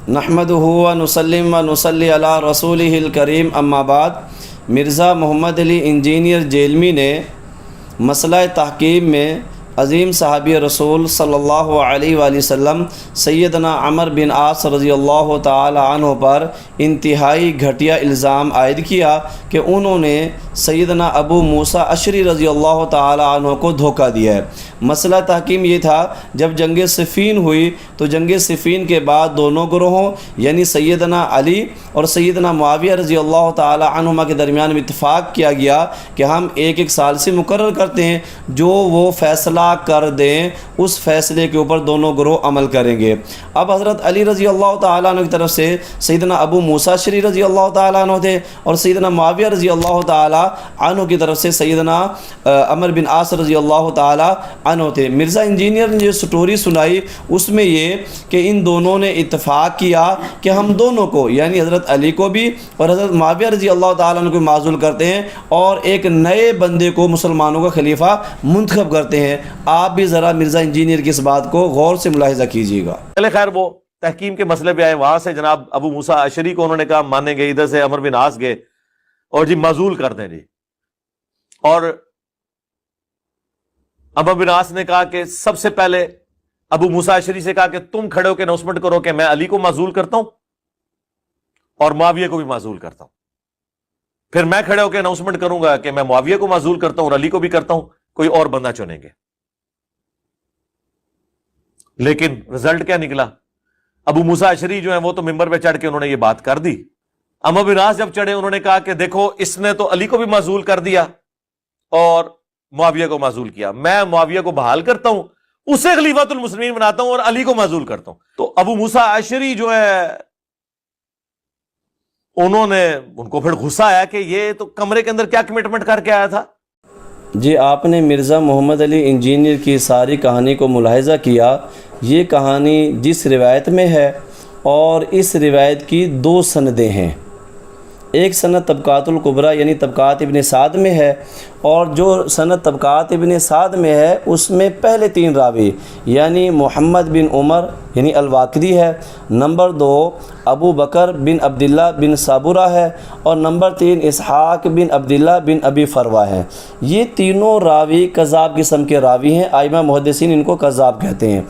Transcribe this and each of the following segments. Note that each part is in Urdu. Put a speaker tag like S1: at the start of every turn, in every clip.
S1: نحمدہ و نسلم و نصلی علی رسولہ الکریم اما بعد۔ مرزا محمد علی انجینئر جیلمی نے مسئلہ تحکیم میں عظیم صحابی رسول صلی اللہ علیہ وآلہ وسلم سیدنا عمر بن عاص رضی اللہ تعالی عنہ پر انتہائی گھٹیا الزام عائد کیا کہ انہوں نے سیدنا ابو موسیٰ اشعری رضی اللہ تعالی عنہ کو دھوکہ دیا ہے۔ مسئلہ تحکیم یہ تھا، جب جنگ صفین ہوئی تو جنگ صفین کے بعد دونوں گروہوں یعنی سیدنا علی اور سیدنا معاویہ رضی اللہ تعالی عنہما کے درمیان میں اتفاق کیا گیا کہ ہم ایک سال سے مقرر کرتے ہیں، جو وہ فیصلہ کر دیں اس فیصلے کے اوپر دونوں گروہ عمل کریں گے۔ اب حضرت علی رضی اللہ تعالیٰ عنہ کی طرف سے سیدنا ابو موسیٰ اشعری رضی اللہ تعالیٰ عنہ تھے، اور سیدنا معاویہ رضی اللہ تعالیٰ عنہ کی طرف سے سیدنا عمر بن عاص رضی اللہ تعالیٰ عنہ تھے۔ مرزا انجینئر نے جو سٹوری سنائی اس میں یہ کہ ان دونوں نے اتفاق کیا کہ ہم دونوں کو یعنی حضرت علی کو بھی اور حضرت معاویہ رضی اللہ تعالیٰ عنہ کو معزول کرتے ہیں اور ایک نئے بندے کو مسلمانوں کا خلیفہ منتخب کرتے ہیں۔ آپ بھی ذرا مرزا انجینئر کی اس بات کو غور سے ملاحظہ کیجیے گا۔
S2: چلے خیر، وہ تحکیم کے مسئلے پہ آئے، وہاں سے جناب ابو موسیٰ اشعری کو انہوں نے کہا مانیں گے، ادھر سے عمر بن عاص گئے اور جی معزول کر دیں جی، اور عمر بن عاص نے کہا کہ سب سے پہلے ابو موسیٰ اشعری سے کہا کہ تم کھڑے ہو کے اناؤنسمنٹ کرو کہ میں علی کو معزول کرتا ہوں اور معاویہ کو بھی معزول کرتا ہوں، پھر میں کھڑے ہو کے اناؤنسمنٹ کروں گا کہ میں معاویہ کو معزول کرتا ہوں اور علی کو بھی کرتا ہوں، کوئی اور بندہ چنیں گے۔ لیکن رزلٹ کیا نکلا؟ ابو موسیٰ اشعری جو ہیں وہ تو ممبر پہ چڑھ کے انہوں نے یہ بات کر دی۔ عمر بن عاص جب چڑھے انہوں نے کہا کہ دیکھو اس نے تو علی کو بھی معزول کر دیا اور معاویہ کو معزول کیا، میں معاویہ کو بحال کرتا ہوں، اسے خلیفۃ المسلمین بناتا ہوں اور علی کو معزول کرتا ہوں۔ تو ابو موسیٰ اشعری جو ہے ان کو پھر غصہ آیا کہ یہ تو کمرے کے اندر کیا کمٹمنٹ کر کے آیا تھا۔
S1: جی، آپ نے مرزا محمد علی انجینئر کی ساری کہانی کو ملاحظہ کیا۔ یہ کہانی جس روایت میں ہے اور اس روایت کی دو سندیں ہیں، ایک سند طبقات الکبریٰ یعنی طبقات ابن سعد میں ہے، اور جو سند طبقات ابن سعد میں ہے اس میں پہلے 3 راوی یعنی محمد بن عمر یعنی الواقدی ہے، نمبر 2 ابو بکر بن عبداللہ بن صابرہ ہے، اور نمبر 3 اسحاق بن عبداللہ بن ابی فروہ ہے۔ یہ تینوں راوی کذاب قسم کے راوی ہیں، ائمہ محدثین ان کو کذاب کہتے ہیں۔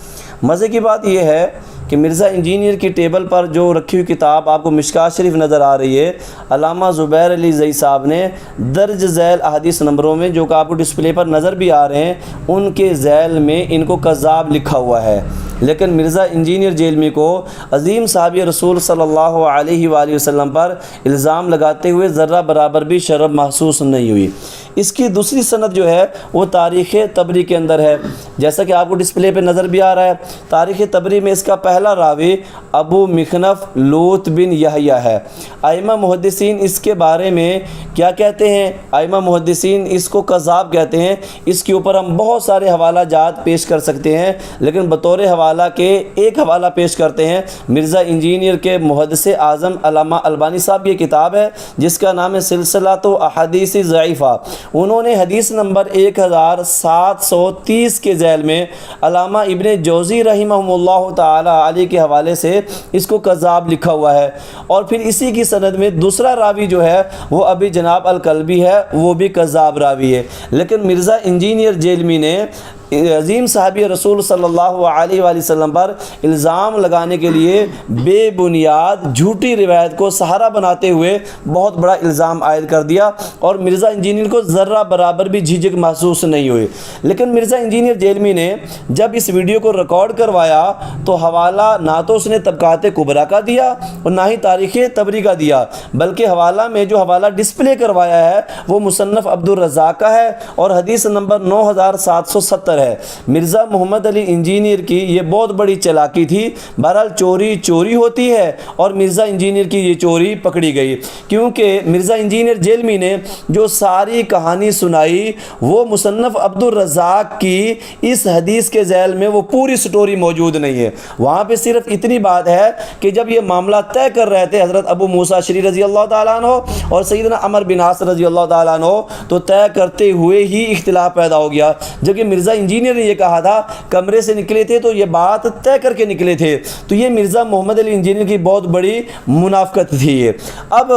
S1: مزے کی بات یہ ہے کہ مرزا انجینئر کی ٹیبل پر جو رکھی ہوئی کتاب آپ کو مشکات شریف نظر آ رہی ہے، علامہ زبیر علی زئی صاحب نے درج ذیل احادیث نمبروں میں جو کہ آپ کو ڈسپلے پر نظر بھی آ رہے ہیں، ان کے ذیل میں ان کو کذاب لکھا ہوا ہے، لیکن مرزا انجینئر جیلمی کو عظیم صحابی رسول صلی اللہ علیہ وآلہ وسلم پر الزام لگاتے ہوئے ذرہ برابر بھی شرم محسوس نہیں ہوئی۔ اس کی دوسری سند جو ہے وہ تاریخ طبری کے اندر ہے، جیسا کہ آپ کو ڈسپلے پہ نظر بھی آ رہا ہے۔ تاریخ طبری میں اس کا پہلا راوی ابو مخنف لوط بن یحییٰ ہے۔ ائمہ محدثین اس کے بارے میں کیا کہتے ہیں؟ ائمہ محدثین اس کو کذاب کہتے ہیں۔ اس کے اوپر ہم بہت سارے حوالہ جات پیش کر سکتے ہیں، لیکن بطور حوالہ کے ایک حوالہ پیش کرتے ہیں۔ مرزا انجینئر کے محدث اعظم علامہ البانی صاحب کی کتاب ہے جس کا نام ہے سلسلۃ احادیث ضعیفہ۔ انہوں نے حدیث نمبر 1730 کے ذیل میں علامہ ابن جوزی رحمہ اللہ تعالی علیہ کے حوالے سے اس کو کذاب لکھا ہوا ہے، اور پھر اسی کی سند میں دوسرا راوی جو ہے وہ ابھی جناب الکلبی ہے، وہ بھی کذاب راوی ہے۔ لیکن مرزا انجینئر جیلمی نے عظیم صحابی رسول صلی اللہ علیہ وآلہ وسلم پر الزام لگانے کے لیے بے بنیاد جھوٹی روایت کو سہارا بناتے ہوئے بہت بڑا الزام عائد کر دیا، اور مرزا انجینئر کو ذرہ برابر بھی جھجک محسوس نہیں ہوئی۔ لیکن مرزا انجینئر جیلمی نے جب اس ویڈیو کو ریکارڈ کروایا تو حوالہ نہ تو اس نے طبقات کبریٰ کا دیا اور نہ ہی تاریخ طبری کا دیا، بلکہ حوالہ میں جو حوالہ ڈسپلے کروایا ہے وہ مصنف عبدالرزاق کا ہے اور حدیث نمبر 9770 ہے۔ مرزا محمد علی انجینئر کی یہ بہت بڑی چلاکی تھی۔ بہرحال چوری ہوتی ہے اور مرزا انجینئر کی یہ چوری پکڑی گئی، کیونکہ مرزا انجینئر جیلمی نے جو ساری کہانی سنائی وہ مصنف عبدالرزاق کی اس حدیث کے ذیل میں وہ پوری سٹوری موجود نہیں ہے۔ وہاں پہ صرف اتنی بات ہے کہ جب یہ معاملہ طے کر رہے تھے حضرت ابو موسیٰ اشعری رضی اللہ تعالیٰ عنہ اور سیدنا عمر بن عاص رضی اللہ تعالیٰ عنہ، تو طے کرتے ہوئے ہی اختلاف پیدا ہو گیا، جبکہ مرزا انجینئر نے یہ کہا تھا، کمرے سے نکلے تھے تو یہ بات طے کر کے نکلے تھے، تو یہ مرزا محمد علی انجینئر کی بہت بڑی منافقت تھی یہ۔ اب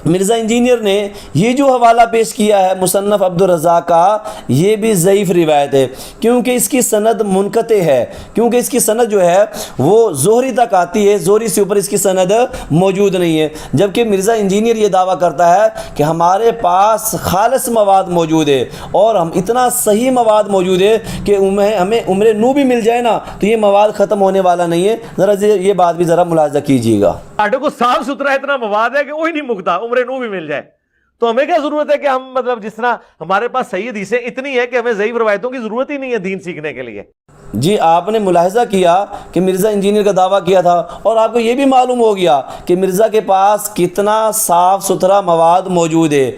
S1: مرزا انجینئر نے یہ جو حوالہ پیش کیا ہے مصنف عبدالرزاق کا، یہ بھی ضعیف روایت ہے، کیونکہ اس کی سند منقطع ہے، کیونکہ اس کی سند جو ہے وہ زہری تک آتی ہے، زہری سے اوپر اس کی سند موجود نہیں ہے، جبکہ مرزا انجینئر یہ دعویٰ کرتا ہے کہ ہمارے پاس خالص مواد موجود ہے اور ہم اتنا صحیح مواد موجود ہے کہ ہمیں عمر نو بھی مل جائے نا تو یہ مواد ختم ہونے والا نہیں ہے۔ ذرا یہ بات بھی ذرا ملاحظہ کیجیے گا۔
S2: ساڈے کو صاف ستھرا اتنا مواد ہے کہ وہی نہیں مکتا، عمر نو بھی مل جائے، تو ہمیں کیا ضرورت ہے کہ ہم مطلب جس طرح ہمارے پاس صحیح حدیثیں اتنی ہے کہ ہمیں ضعیف روایتوں کی ضرورت ہی نہیں ہے دین سیکھنے کے لیے۔
S1: جی آپ نے ملاحظہ کیا کہ مرزا انجینئر کا دعویٰ کیا تھا، اور آپ کو یہ بھی معلوم ہو گیا کہ مرزا کے پاس کتنا صاف ستھرا مواد موجود ہے۔